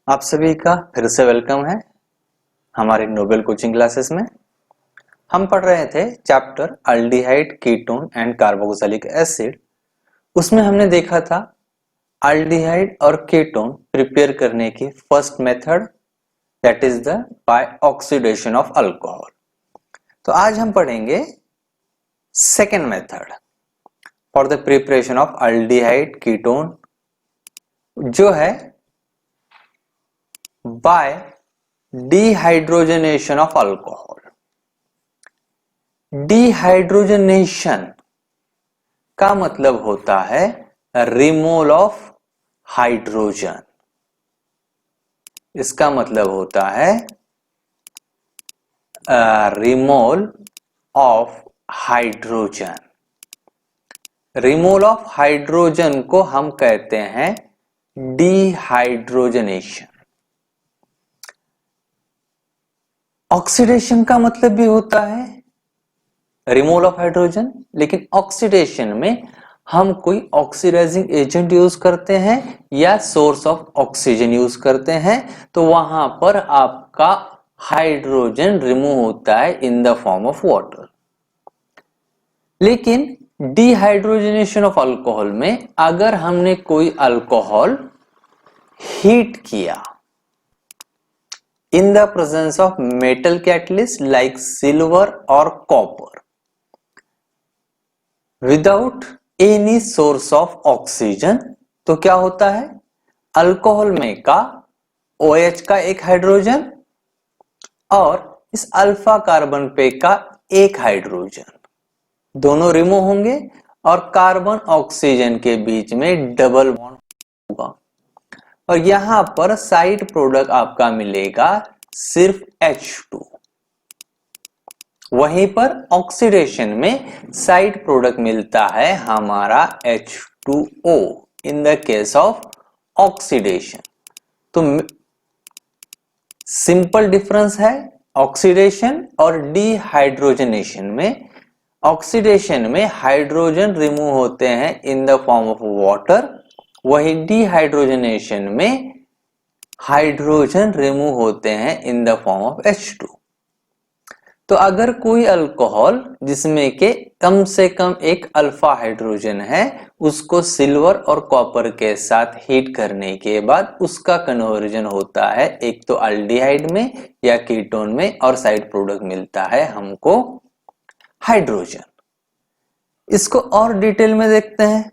आप सभी का फिर से वेलकम है हमारे नोबेल कोचिंग क्लासेस में। हम पढ़ रहे थे chapter aldehyde, ketone and carboxylic acid. उसमें हमने देखा था अल्डिहाइड और कीटोन प्रिपेयर करने की first method, that is the by oxidation of alcohol. तो आज हम पढ़ेंगे second method for the preparation of aldehyde ketone, जो है by dehydrogenation of alcohol. Dehydrogenation का मतलब होता है रिमूवल ऑफ हाइड्रोजन। इसका मतलब होता है removal of hydrogen. Removal of hydrogen को हम कहते हैं डिहाइड्रोजनेशन। ऑक्सीडेशन का मतलब भी होता है रिमूवल ऑफ हाइड्रोजन, लेकिन ऑक्सीडेशन में हम कोई ऑक्सीडाइजिंग एजेंट यूज करते हैं या सोर्स ऑफ ऑक्सीजन यूज करते हैं, तो वहां पर आपका हाइड्रोजन रिमूव होता है in the form of water. लेकिन डिहाइड्रोजनेशन ऑफ अल्कोहल में अगर हमने कोई अल्कोहल हीट किया in the presence of metal catalyst like silver or copper without any source of oxygen, तो क्या होता है अल्कोहल में का OH का एक हाइड्रोजन और इस अल्फा कार्बन पे का एक हाइड्रोजन दोनों रिमूव होंगे और कार्बन ऑक्सीजन के बीच में डबल बॉन्ड होगा और यहां पर साइड प्रोडक्ट आपका मिलेगा सिर्फ H2। वहीं पर ऑक्सीडेशन में साइड प्रोडक्ट मिलता है हमारा H2O in the case of oxidation. तो सिंपल डिफरेंस है ऑक्सीडेशन और डिहाइड्रोजनेशन में। ऑक्सीडेशन में हाइड्रोजन रिमूव होते हैं in the form of water, वही डिहाइड्रोजनेशन में हाइड्रोजन रिमूव होते हैं in the form of H2। तो अगर कोई अल्कोहल जिसमें के कम से कम एक अल्फा हाइड्रोजन है, उसको सिल्वर और कॉपर के साथ हीट करने के बाद उसका कन्वर्जन होता है एक तो अल्डिहाइड में या कीटोन में और साइड प्रोडक्ट मिलता है हमको हाइड्रोजन। इसको और डिटेल में देखते हैं।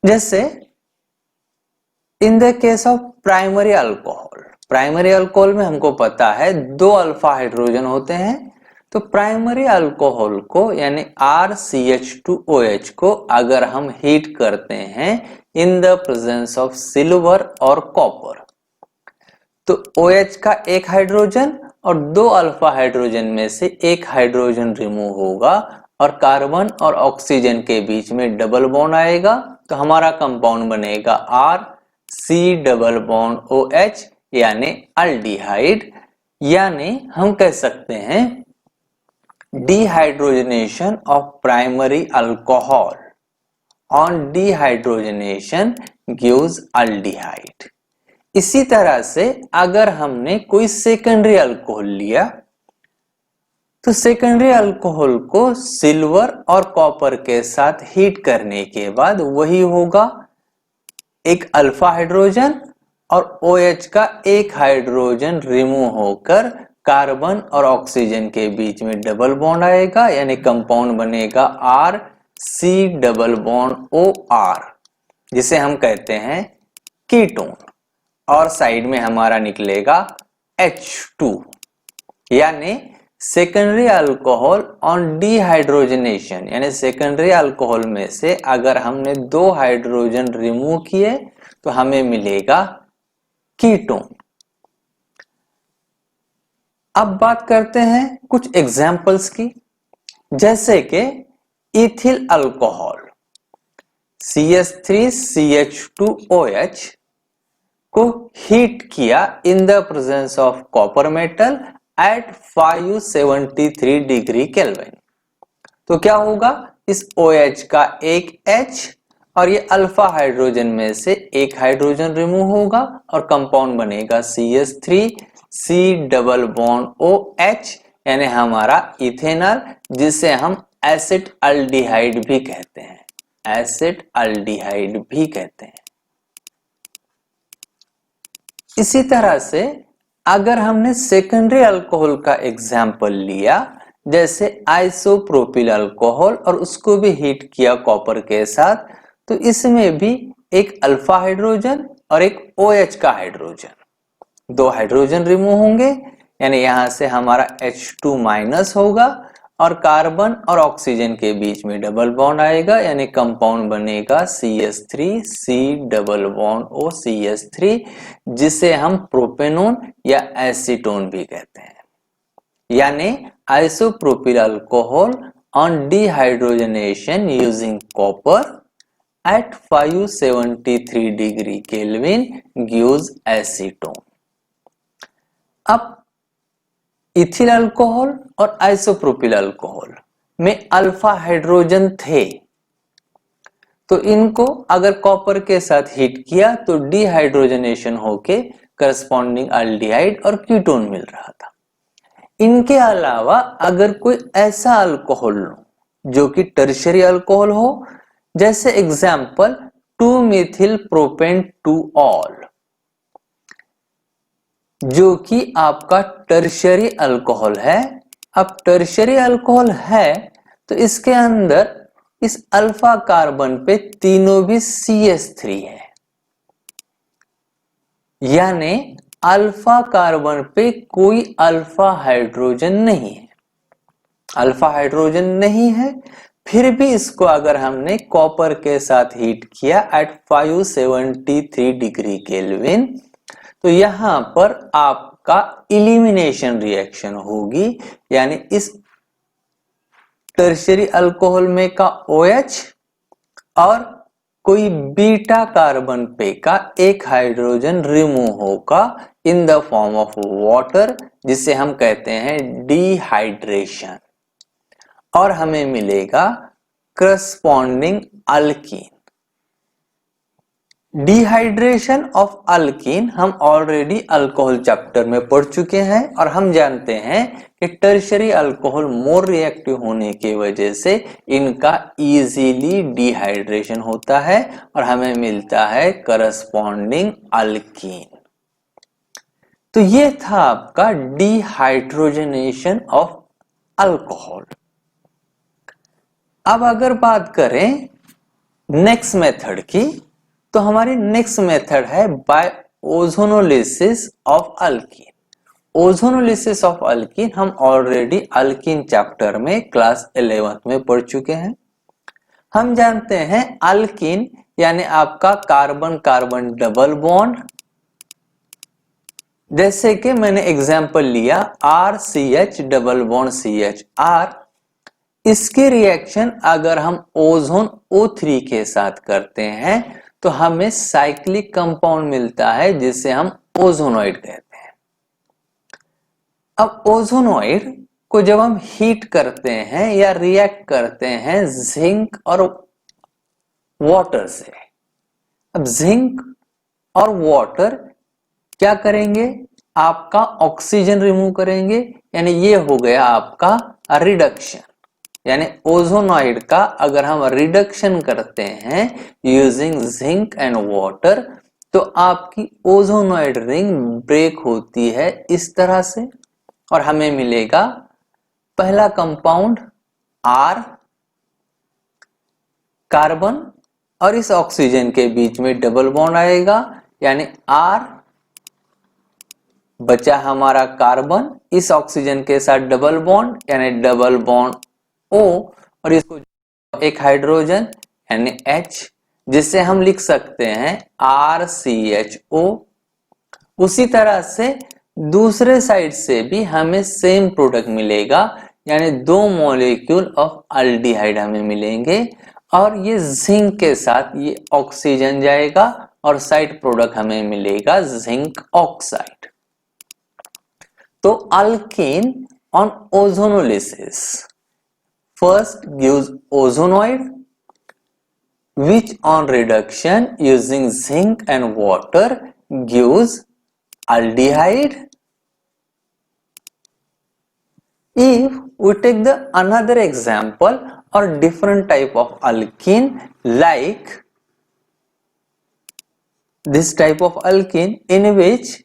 जैसे in the case of primary alcohol, primary alcohol में हमको पता है दो अल्फा हाइड्रोजन होते हैं, तो प्राइमरी अल्कोहल को यानी RCH2OH को अगर हम हीट करते हैं in the presence of silver और कॉपर, तो OH का एक हाइड्रोजन और दो अल्फा हाइड्रोजन में से एक हाइड्रोजन रिमूव होगा और कार्बन और ऑक्सीजन के बीच में डबल बॉन्ड आएगा, तो हमारा कंपाउंड बनेगा RC डबल बॉन्ड OH यानी अल्डिहाइड। यानी हम कह सकते हैं dehydrogenation of primary alcohol on dehydrogenation gives aldehyde. इसी तरह से अगर हमने कोई सेकेंडरी अल्कोहल लिया, तो सेकेंडरी अल्कोहल को सिल्वर और कॉपर के साथ हीट करने के बाद वही होगा एक अल्फा हाइड्रोजन और OH का एक हाइड्रोजन रिमूव होकर कार्बन और ऑक्सीजन के बीच में डबल बॉन्ड आएगा, यानी कंपाउंड बनेगा RC डबल बॉन्ड OR, जिसे हम कहते हैं कीटोन, और साइड में हमारा निकलेगा H2। यानी सेकेंडरी अल्कोहल ऑन डिहाइड्रोजनेशन, यानी सेकेंडरी अल्कोहल में से अगर हमने दो हाइड्रोजन रिमूव किए तो हमें मिलेगा कीटोन। अब बात करते हैं कुछ एग्जाम्पल्स की, जैसे कि इथिल अल्कोहल CH3CH2OH को हीट किया in the presence of copper metal at 573 degree kelvin, तो क्या होगा इस OH का एक H और ये अल्फा हाइड्रोजन में से एक हाइड्रोजन रिमूव होगा और कंपाउंड बनेगा CH3 C double bond OH, यानी हमारा इथेनॉल, जिसे हम एसिड अल्डिहाइड भी कहते हैं, एसिड अल्डिहाइड भी कहते हैं। इसी तरह से अगर हमने सेकेंडरी अल्कोहल का एग्जाम्पल लिया, जैसे आइसोप्रोपिल अल्कोहल, और उसको भी हीट किया कॉपर के साथ, तो इसमें भी एक अल्फा हाइड्रोजन और एक OH का हाइड्रोजन, दो हाइड्रोजन रिमूव होंगे, यानी यहां से हमारा H2 माइनस होगा और कार्बन और ऑक्सीजन के बीच में डबल बॉन्ड आएगा, यानी कंपाउंड बनेगा CH3 C double bond O CH3, जिसे हम प्रोपेनोन या एसीटोन भी कहते हैं। यानी isopropyl alcohol on dehydrogenation using copper at 573 degree kelvin gives acetone. अब इथिल अल्कोहल और आइसोप्रोपिल अल्कोहल में अल्फा हाइड्रोजन थे, तो इनको अगर कॉपर के साथ हीट किया तो डिहाइड्रोजनेशन होके करस्पॉन्डिंग अल्डिहाइड और कीटोन मिल रहा था। इनके अलावा अगर कोई ऐसा अल्कोहल लो जो कि टर्शियरी अल्कोहल हो, जैसे एग्जाम्पल 2-methyl propane 2-ol, जो कि आपका टर्शियरी अल्कोहल है। अब टर्शियरी अल्कोहल है तो इसके अंदर इस अल्फा कार्बन पे तीनों भी CH3 है, यानी अल्फा कार्बन पे कोई अल्फा हाइड्रोजन नहीं है, अल्फा हाइड्रोजन नहीं है। फिर भी इसको अगर हमने कॉपर के साथ हीट किया एट 573 डिग्री केल्विन, तो यहां पर आपका इलिमिनेशन रिएक्शन होगी, यानी इस टर्शियरी अल्कोहल में का OH और कोई बीटा कार्बन पे का एक हाइड्रोजन रिमूव होगा in the form of water, जिसे हम कहते हैं डिहाइड्रेशन, और हमें मिलेगा corresponding alkyne. Dehydration of alkene हम ऑलरेडी अल्कोहल चैप्टर में पढ़ चुके हैं, और हम जानते हैं कि टर्शियरी अल्कोहल मोर रिएक्टिव होने की वजह से इनका इजीली डिहाइड्रेशन होता है और हमें मिलता है करस्पॉन्डिंग अल्कीन। तो ये था आपका डिहाइड्रोजनेशन ऑफ अल्कोहल। अब अगर बात करें नेक्स्ट मेथड की, तो हमारी नेक्स्ट मेथड है by ozonolysis of alkene. Ozonolysis of alkene हम ऑलरेडी अल्कीन चैप्टर में क्लास 11th में पढ़ चुके हैं। हम जानते हैं अल्कीन यानी आपका कार्बन कार्बन डबल बॉन्ड, जैसे कि मैंने एग्जांपल लिया RCH डबल बॉन्ड CHR। इसके रिएक्शन अगर हम ओजोन O3 के साथ करते हैं तो हमें साइक्लिक कंपाउंड मिलता है, जिसे हम ओजोनॉइड कहते हैं। अब ओजोनॉइड को जब हम हीट करते हैं या रिएक्ट करते हैं जिंक और वाटर से, अब जिंक और वाटर क्या करेंगे, आपका ऑक्सीजन रिमूव करेंगे, यानी ये हो गया आपका रिडक्शन। यानी ओजोनॉइड का अगर हम रिडक्शन करते हैं यूजिंग जिंक एंड वाटर, तो आपकी ओजोनॉइड रिंग ब्रेक होती है इस तरह से, और हमें मिलेगा पहला कंपाउंड R, कार्बन और इस ऑक्सीजन के बीच में डबल बॉन्ड आएगा, यानी R बचा हमारा कार्बन, इस ऑक्सीजन के साथ डबल बॉन्ड यानी डबल बॉन्ड O, और इसको एक हाइड्रोजन यानी H, जिसे हम लिख सकते हैं RCHO। उसी तरह से दूसरे साइड से भी हमें सेम प्रोडक्ट मिलेगा, यानी दो मॉलिक्यूल ऑफ अल्डिहाइड हमें मिलेंगे, और ये जिंक के साथ ये ऑक्सीजन जाएगा और साइड प्रोडक्ट हमें मिलेगा जिंक ऑक्साइड। तो alkyne on ozonolysis first gives ozonoid, which on reduction using zinc and water gives aldehyde. If we take the another example or different type of alkene, like this type of alkene in which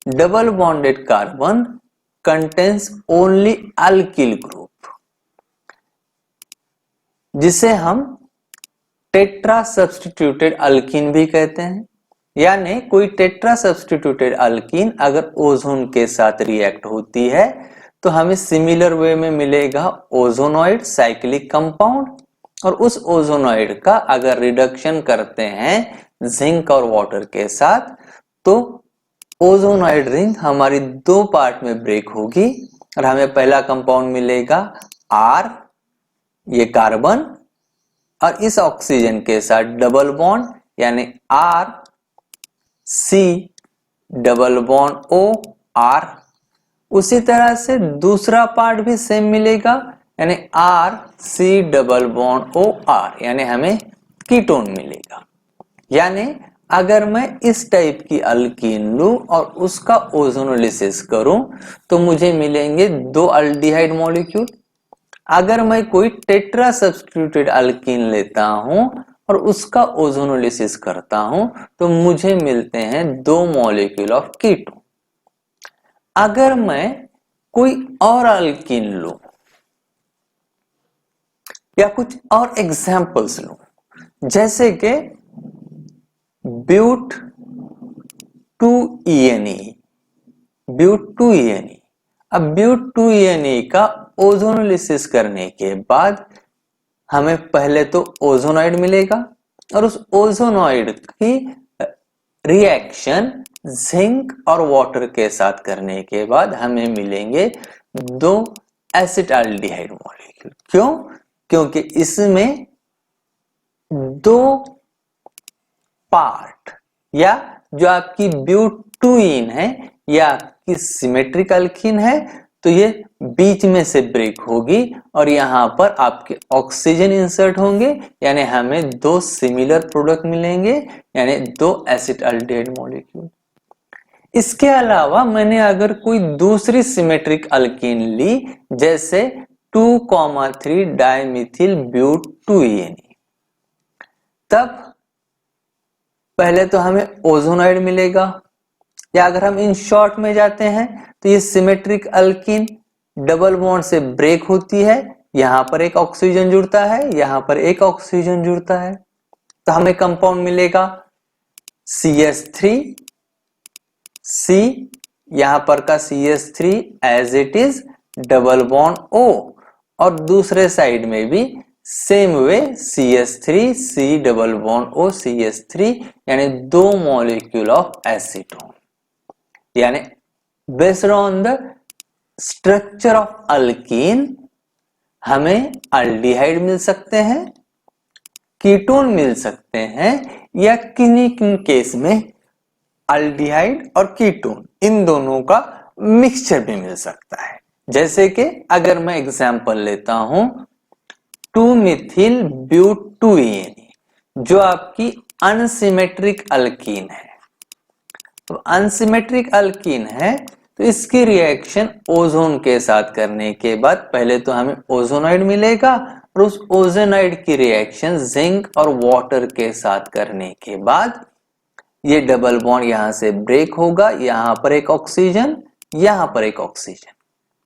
double bonded carbon contains only alkyl group, जिसे हम tetra substituted alkyne भी कहते हैं। यानी कोई tetra substituted alkyne अगर ozone के साथ रिएक्ट होती है तो हमें सिमिलर वे में मिलेगा ओजोनॉइड साइक्लिक कंपाउंड, और उस ओजोनॉइड का अगर रिडक्शन करते हैं जिंक और वाटर के साथ तो ओजोनॉइड रिंग हमारी दो पार्ट में ब्रेक होगी और हमें पहला कंपाउंड मिलेगा आर, ये कार्बन, और इस ऑक्सीजन के साथ डबल बॉन्ड यानी R C double bond O R. उसी तरह से दूसरा पार्ट भी सेम मिलेगा यानी R C double bond O R, यानी हमें कीटोन मिलेगा। यानी अगर मैं इस टाइप की अल्कीन लूं और उसका ओजोनोलिसिस करूं तो मुझे मिलेंगे दो अल्डिहाइड मॉलिक्यूल। अगर मैं कोई टेट्रा सब्स्टिट्यूटेड अल्कीन लेता हूं और उसका ओजोनोलिसिस करता हूं तो मुझे मिलते हैं दो मॉलिक्यूल ऑफ कीटोन। अगर मैं कोई और अल्कीन लूं या कुछ और एग्जाम्पल्स लूं, जैसे कि ब्यूट 2ENE, ब्यूट 2ENE। अब ब्यूट 2ENE का ओजोनोलिसिस करने के बाद हमें पहले तो ओजोनॉइड मिलेगा और उस ओजोनॉइड की रिएक्शन जिंक और वाटर के साथ करने के बाद हमें मिलेंगे दो एसिटाल्डिहाइड मॉलिक्यूल। क्यों? क्योंकि इसमें दो पार्ट या जो आपकी ब्यूट 2इन है या आपकी सिमेट्रिक अल्कीन है तो ये बीच में से ब्रेक होगी और यहां पर आपके ऑक्सीजन इंसर्ट होंगे, यानी हमें दो सिमिलर प्रोडक्ट मिलेंगे यानी दो एसिटाल्डिहाइड मॉलिक्यूल। इसके अलावा मैंने अगर कोई दूसरी सिमेट्रिक अल्कीन ली जैसे 2,3 डाइमिथिल ब्यूट 2ENE, तब पहले तो हमें ओजोनॉइड मिलेगा, या अगर हम इन शॉर्ट में जाते हैं तो ये सिमेट्रिक अल्कीन डबल बॉन्ड से ब्रेक होती है, यहां पर एक ऑक्सीजन जुड़ता है, यहां पर एक ऑक्सीजन जुड़ता है, तो हमें कंपाउंड मिलेगा CH3 C, यहां पर का CH3 as it is double bond O, और दूसरे साइड में भी same way CH3 C double bond O CH3, यानी दो मॉलिक्यूल ऑफ एसीटोन। यानी based on the structure of alkene हमें अल्डिहाइड मिल सकते हैं, कीटोन मिल सकते हैं, या किन्हीं केस में अल्डिहाइड और कीटोन इन दोनों का मिक्सचर भी मिल सकता है। जैसे कि अगर मैं एग्जांपल लेता हूं 2-मिथिल ब्यूट 2ENE जो आपकी अनसिमेट्रिक अल्कीन है। तो अनसिमेट्रिक अल्कीन है तो इसकी रिएक्शन ओजोन के साथ करने के बाद पहले तो हमें ओजोनॉइड मिलेगा और उस ओजोनॉइड की रिएक्शन जिंक और वाटर के साथ करने के बाद ये डबल बॉन्ड यहां से ब्रेक होगा, यहां पर एक ऑक्सीजन, यहां पर एक ऑक्सीजन।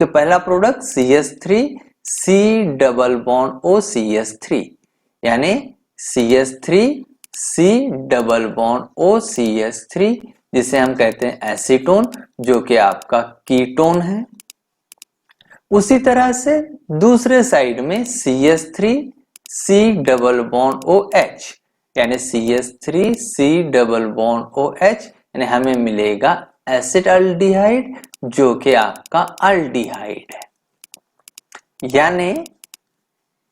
तो पहला product CH3 C double bond O CH3, यानी CH3 C double bond O CH3, जिसे हम कहते हैं एसीटोन, जो कि आपका कीटोन है। उसी तरह से दूसरे साइड में CH3 C double bond OH, यानी CH3 C double bond OH, यानी हमें मिलेगा एसिटाल्डिहाइड जो कि आपका अल्डिहाइड है। यानी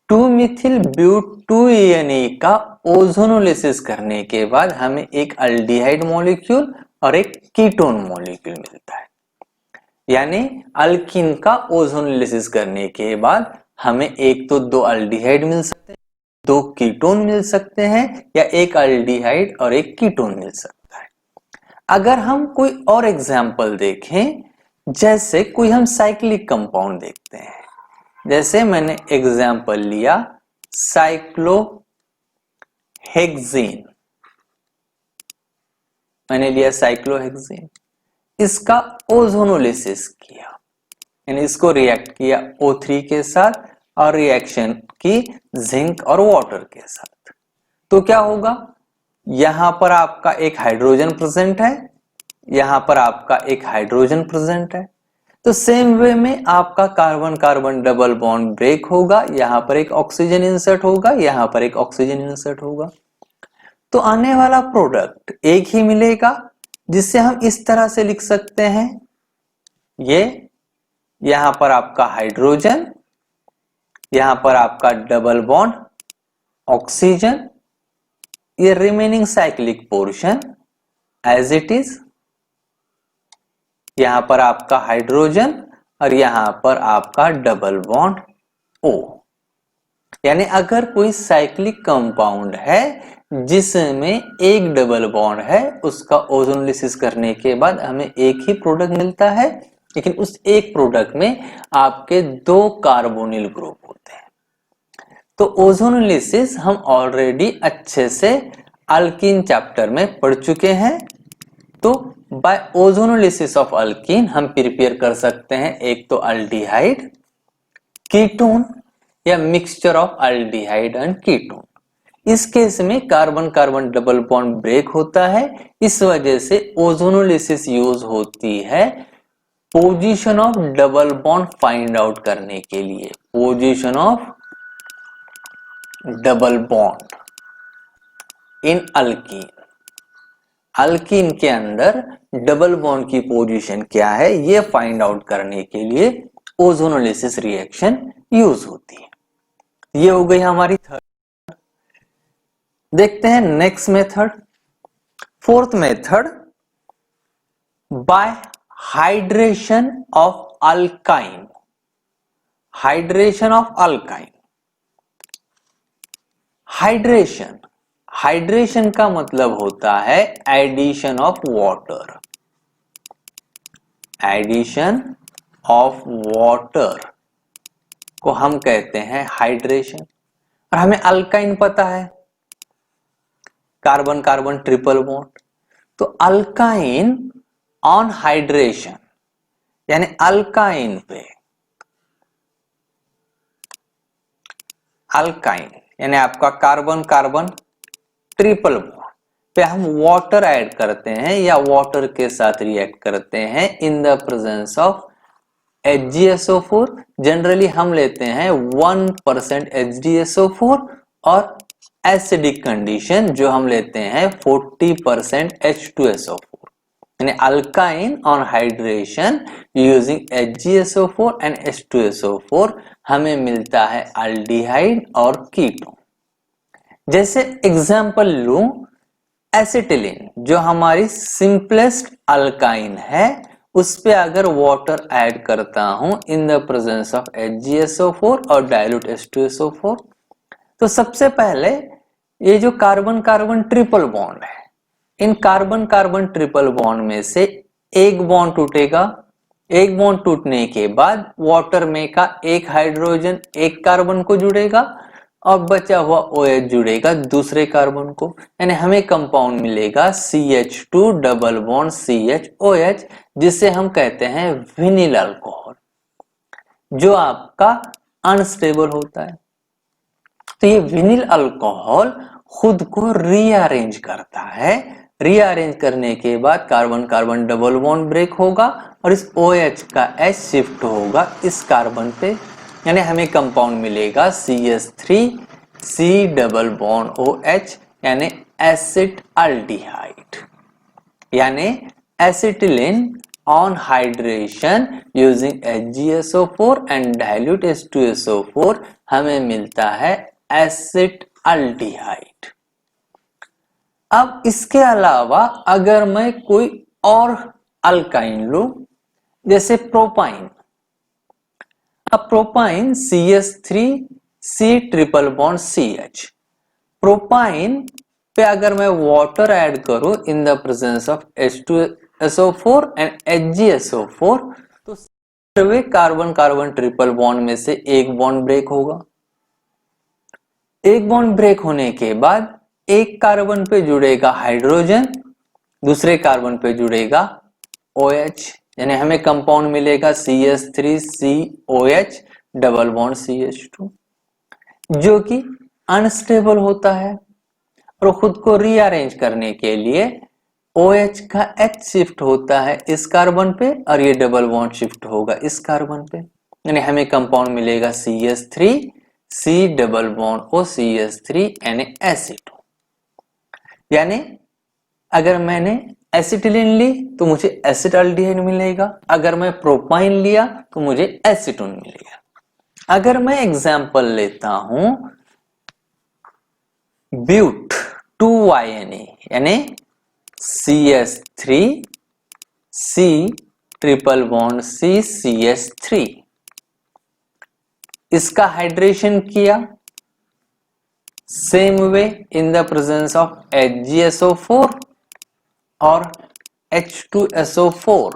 2-मिथिल ब्यूट 2ENE का ओजोनोलिसिस करने के बाद हमें एक अल्डिहाइड मॉलिक्यूल और एक कीटोन मॉलिक्यूल मिलता है। यानी अल्कीन का ओजोनोलिसिस करने के बाद हमें एक तो दो अल्डिहाइड मिल सकते हैं दो कीटोन मिल सकते हैं या एक अल्डिहाइड और एक कीटोन मिल सकता है। अगर हम कोई और एग्जाम्पल देखें, जैसे कोई हम साइक्लिक कंपाउंड देखते हैं, जैसे मैंने एग्जाम्पल लिया साइक्लोहेक्सेन, मैंने लिया साइक्लोहेक्सेन, इसका ओजोनोलिसिस किया, यानी इसको रिएक्ट किया O3 के साथ और रिएक्शन की जिंक और वाटर के साथ, तो क्या होगा, यहां पर आपका एक हाइड्रोजन प्रेजेंट है, यहां पर आपका एक हाइड्रोजन प्रेजेंट है, तो सेम वे में आपका carbon carbon double bond break होगा, यहां पर एक ऑक्सीजन इंसर्ट होगा, यहां पर एक ऑक्सीजन इंसर्ट होगा, तो आने वाला प्रोडक्ट एक ही मिलेगा, जिससे हम इस तरह से लिख सकते हैं, ये यहां पर आपका हाइड्रोजन, यहां पर आपका डबल बॉन्ड ऑक्सीजन, ये remaining cyclic portion as it is, यहां पर आपका हाइड्रोजन और यहां पर आपका डबल बॉन्ड O। यानी अगर कोई साइक्लिक कंपाउंड है जिसमें एक डबल बॉन्ड है, उसका ओजोनोलिसिस करने के बाद हमें एक ही प्रोडक्ट मिलता है, लेकिन उस एक प्रोडक्ट में आपके दो कार्बोनिल ग्रुप होते हैं। तो ओजोनोलिसिस हम ऑलरेडी अच्छे से अल्कीन चैप्टर में पढ़ चुके हैं, तो बाय ओजोनोलिसिस ऑफ अल्कीन हम प्रिपेयर कर सकते हैं एक तो अल्डिहाइड, कीटोन या mixture of aldehyde and ketone. इस केस में carbon carbon double bond break होता है, इस वजह से ओजोनोलिसिस यूज होती है position of double bond find out करने के लिए, position of double bond in alkene. Alkene के अंदर डबल बॉन्ड की पोजीशन क्या है, ये फाइंड आउट करने के लिए ओजोनोलिसिस रिएक्शन यूज होती है। ये हो गई हमारी थर्ड। देखते हैं next method, fourth method, by hydration of alkyne. Hydration of alkyne, hydration, hydration का मतलब होता है addition of water, addition of water को हम कहते हैं हाइड्रेशन। और हमें अल्काइन पता है, कार्बन कार्बन ट्रिपल बॉन्ड, तो अल्काइन ऑन हाइड्रेशन, यानी अल्काइन पे, अल्काइन यानी आपका कार्बन कार्बन ट्रिपल बॉन्ड पे हम वाटर ऐड करते हैं या वाटर के साथ रिएक्ट करते हैं in the presence of HgSO4। Generally हम लेते हैं 1% HgSO4 और एसिडिक कंडीशन जो हम लेते हैं 40% H2SO4, यानी alkyne on hydration using HgSO4 and H2SO4 हमें मिलता है अल्डिहाइड और कीटोन। जैसे एग्जांपल लूं, एसिटिलीन जो हमारी सिंपलेस्ट अल्काइन है, उस पे अगर वाटर ऐड करता हूं in the presence of HgSO4 और डाइल्यूट H2SO4, तो सबसे पहले ये जो कार्बन कार्बन ट्रिपल बॉन्ड है, इन कार्बन कार्बन ट्रिपल बॉन्ड में से एक बॉन्ड टूटेगा, एक बॉन्ड टूटने के बाद वाटर में का एक हाइड्रोजन एक कार्बन को जुड़ेगा और बचा हुआ OH जुड़ेगा दूसरे कार्बन को, यानी हमें कंपाउंड मिलेगा CH2 डबल बॉन्ड CHOH, जिसे हम कहते हैं विनिल अल्कोहल, जो आपका अनस्टेबल होता है। तो ये विनिल अल्कोहल खुद को रीअरेंज करता है, रीअरेंज करने के बाद carbon carbon double bond break होगा और इस OH का H शिफ्ट होगा इस कार्बन पे, यानी हमें कंपाउंड मिलेगा CH3C डबल बॉन्ड OH, यानी एसिड अल्डिहाइड, यानी acetylene on hydration using HgSO4 and dilute H2SO4 हमें मिलता है एसिड अल्डिहाइड। अब इसके अलावा अगर मैं कोई और अल्काइन लूं, जैसे प्रोपाइन, अब propyne CH3C triple bond CH, propyne पे अगर मैं वाटर ऐड करूं in the presence of H2SO4 and HgSO4 तो वे कार्बन कार्बन ट्रिपल बॉन्ड में से एक बॉन्ड ब्रेक होगा। एक बॉन्ड ब्रेक होने के बाद एक कार्बन पे जुड़ेगा हाइड्रोजन, दूसरे कार्बन पे जुड़ेगा OH, यानी हमें कंपाउंड मिलेगा CH3COH डबल बॉन्ड CH2 जो कि अनस्टेबल होता है और खुद को रीअरेंज करने के लिए OH का H शिफ्ट होता है इस कार्बन पे और ये डबल बॉन्ड शिफ्ट होगा इस कार्बन पे, यानी हमें कंपाउंड मिलेगा CH3C double bond O CH3 यानी एसिटोन। यानी अगर मैंने एसिटिलीन ली तो मुझे एसिटाल्डिहाइड मिलेगा, अगर मैं प्रोपाइन लिया तो मुझे एसीटोन मिलेगा। अगर मैं एग्जांपल लेता हूं ब्यूट 2YNA यानी CH3C triple bond C CH3, इसका हाइड्रेशन किया same way in the presence of HgSO4 और H2SO4।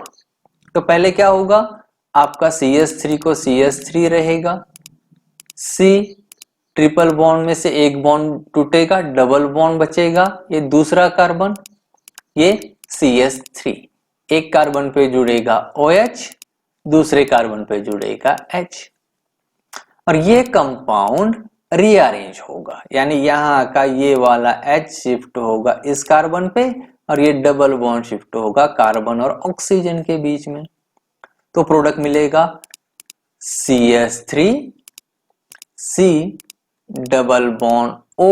तो पहले क्या होगा, आपका CH3 को CH3 रहेगा, C ट्रिपल बॉन्ड में से एक बॉन्ड टूटेगा, डबल बॉन्ड बचेगा, ये दूसरा कार्बन, ये CH3, एक कार्बन पे जुड़ेगा OH, दूसरे कार्बन पे जुड़ेगा H और ये कंपाउंड रीअरेंज होगा, यानी यहां का ये वाला H शिफ्ट होगा इस कार्बन पे और ये डबल बॉन्ड शिफ्ट होगा कार्बन और ऑक्सीजन के बीच में। तो प्रोडक्ट मिलेगा CH3C double bond O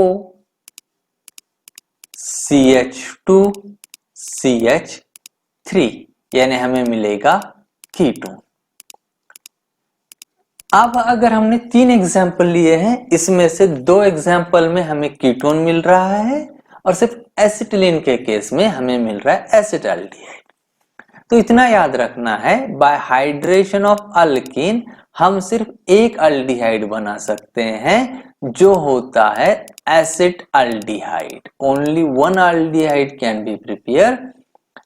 CH2CH3, यानी हमें मिलेगा कीटोन। अब अगर हमने 3 एग्जाम्पल लिए हैं, इसमें से 2 एग्जाम्पल में हमें कीटोन मिल रहा है और सिर्फ एसिटिलीन के केस में हमें मिल रहा है एसिटाल्डिहाइड। तो इतना याद रखना है, बाय हाइड्रेशन ऑफ अल्कीन हम सिर्फ एक अल्डिहाइड बना सकते हैं जो होता है acetaldehyde. Only one aldehyde can be prepare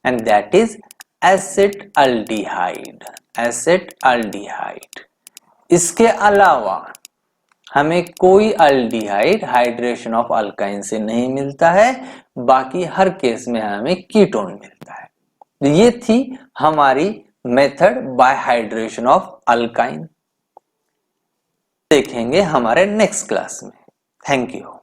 and that is acetaldehyde. Acetaldehyde. इसके अलावा हमें कोई अल्डिहाइड हाइड्रेशन ऑफ अल्काइन से नहीं मिलता है, बाकी हर केस में हमें कीटोन मिलता है। ये थी हमारी method by hydration of alkyne. देखेंगे हमारे नेक्स्ट क्लास में। Thank you.